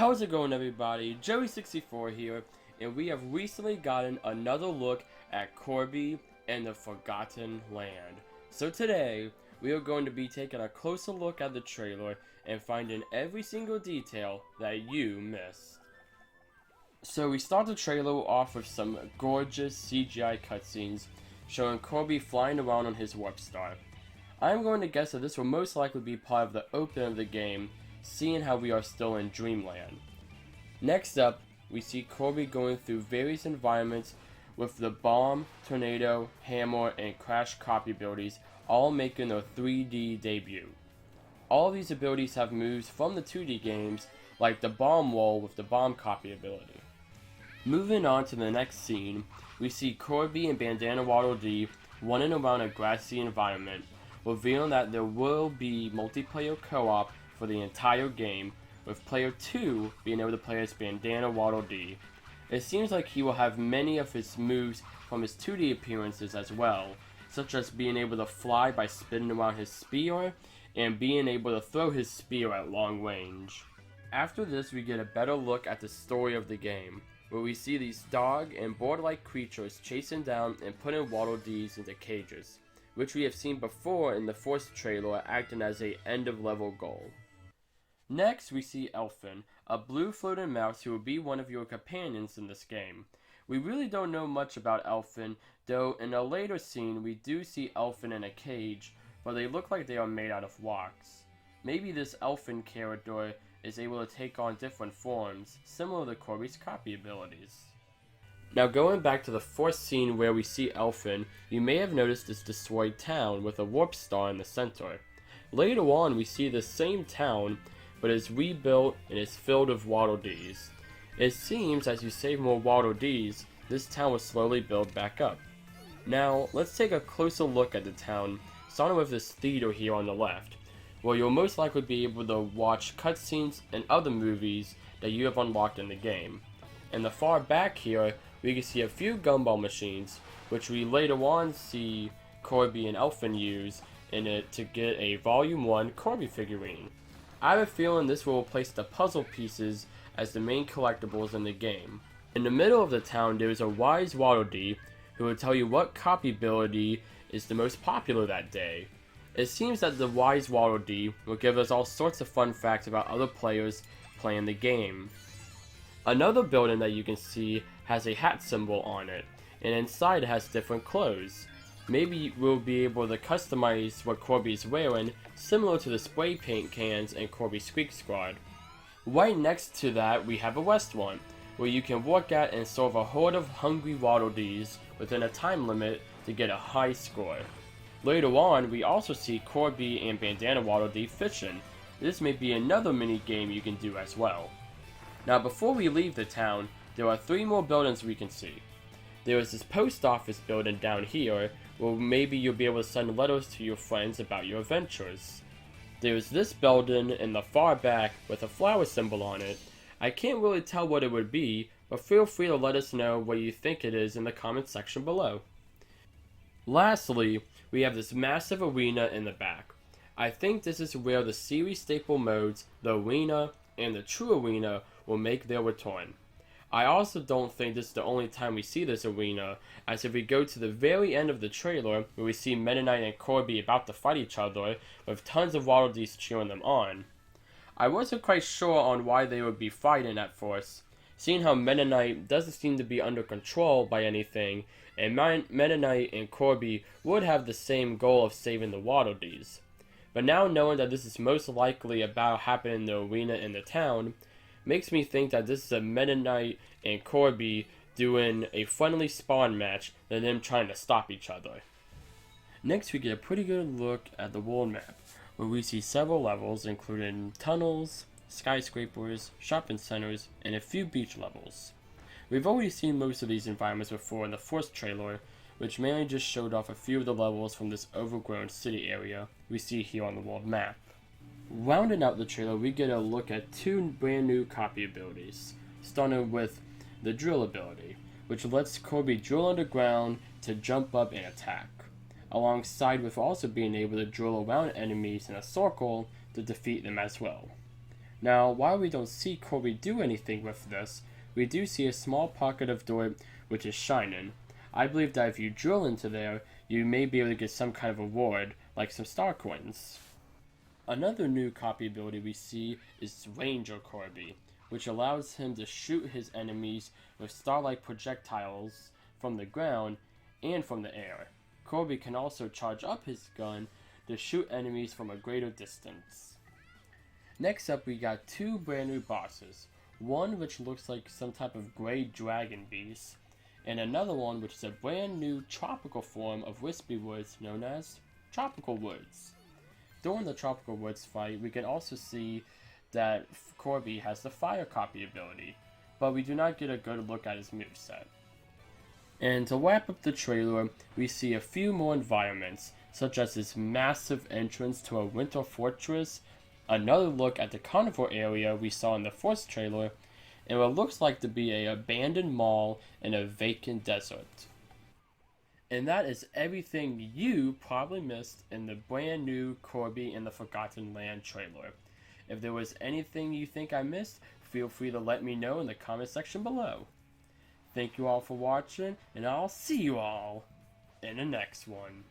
How's it going, everybody? Joey64 here, and we have recently gotten another look at Kirby and the Forgotten Land. So today, we are going to be taking a closer look at the trailer and finding every single detail that you missed. So we start the trailer off with some gorgeous CGI cutscenes showing Kirby flying around on his warp star. I'm going to guess that this will most likely be part of the opening of the game, seeing how we are still in Dreamland. Next up, we see Kirby going through various environments with the Bomb, Tornado, Hammer, and Crash copy abilities all making their 3D debut. All of these abilities have moves from the 2D games, like the Bomb Wall with the Bomb copy ability. Moving on to the next scene, we see Kirby and Bandana Waddle Dee running around a grassy environment, revealing that there will be multiplayer co-op for the entire game, with player 2 being able to play as Bandana Waddle Dee. It seems like he will have many of his moves from his 2D appearances as well, such as being able to fly by spinning around his spear, and being able to throw his spear at long range. After this, we get a better look at the story of the game, where we see these dog and boar-like creatures chasing down and putting Waddle Dees into cages, which we have seen before in the first trailer acting as a end-of-level goal. Next, we see Elfin, a blue floating mouse who will be one of your companions in this game. We really don't know much about Elfin, though in a later scene we do see Elfin in a cage, but they look like they are made out of wax. Maybe this Elfin character is able to take on different forms, similar to Kirby's copy abilities. Now going back to the first scene where we see Elfin, you may have noticed this destroyed town with a warp star in the center. Later on we see the same town, but is rebuilt and is filled with Waddle Dees. It seems as you save more Waddle Dees, this town will slowly build back up. Now, let's take a closer look at the town, starting with this theater here on the left, where you'll most likely be able to watch cutscenes and other movies that you have unlocked in the game. In the far back here, we can see a few gumball machines, which we later on see Kirby and Elfin use in it to get a Volume 1 Kirby figurine. I have a feeling this will replace the puzzle pieces as the main collectibles in the game. In the middle of the town, there is a wise Waddle Dee who will tell you what copy ability is the most popular that day. It seems that the wise Waddle Dee will give us all sorts of fun facts about other players playing the game. Another building that you can see has a hat symbol on it, and inside it has different clothes. Maybe we'll be able to customize what Kirby is wearing, similar to the spray paint cans in Kirby Squeak Squad. Right next to that, we have a restaurant, where you can work at and serve a horde of hungry Waddle Dees within a time limit to get a high score. Later on, we also see Kirby and Bandana Waddle Dee fishing. This may be another mini game you can do as well. Now before we leave the town, there are 3 more buildings we can see. There is this post office building down here, where maybe you'll be able to send letters to your friends about your adventures. There is this building in the far back with a flower symbol on it. I can't really tell what it would be, but feel free to let us know what you think it is in the comments section below. Lastly, we have this massive arena in the back. I think this is where the series staple modes, the arena, and the true arena will make their return. I also don't think this is the only time we see this arena, as if we go to the very end of the trailer, where we see Meta Knight and Kirby about to fight each other, with tons of Waddle Dees cheering them on. I wasn't quite sure on why they would be fighting at first, seeing how Meta Knight doesn't seem to be under control by anything, and Meta Knight and Kirby would have the same goal of saving the Waddle Dees. But now knowing that this is most likely about happening in the arena in the town, makes me think that this is a Meta Knight and Kirby doing a friendly spawn match than them trying to stop each other. Next we get a pretty good look at the world map, where we see several levels including tunnels, skyscrapers, shopping centers, and a few beach levels. We've already seen most of these environments before in the first trailer, which mainly just showed off a few of the levels from this overgrown city area we see here on the world map. Rounding out the trailer, we get a look at 2 brand new copy abilities, starting with the drill ability, which lets Kirby drill underground to jump up and attack, alongside with also being able to drill around enemies in a circle to defeat them as well. Now, while we don't see Kirby do anything with this, we do see a small pocket of dirt which is shining. I believe that if you drill into there, you may be able to get some kind of reward, like some star coins. Another new copy ability we see is Ranger Kirby, which allows him to shoot his enemies with star-like projectiles from the ground and from the air. Kirby can also charge up his gun to shoot enemies from a greater distance. Next up, we got two brand new bosses. One which looks like some type of gray dragon beast, and another one which is a brand new tropical form of wispy woods known as Tropical Woods. During the Tropical Woods fight, we can also see that Kirby has the Fire Copy ability, but we do not get a good look at his moveset. And to wrap up the trailer, we see a few more environments, such as this massive entrance to a winter fortress, another look at the carnival area we saw in the first trailer, and what looks like to be an abandoned mall in a vacant desert. And that is everything you probably missed in the brand new Kirby and the Forgotten Land trailer. If there was anything you think I missed, feel free to let me know in the comment section below. Thank you all for watching, and I'll see you all in the next one.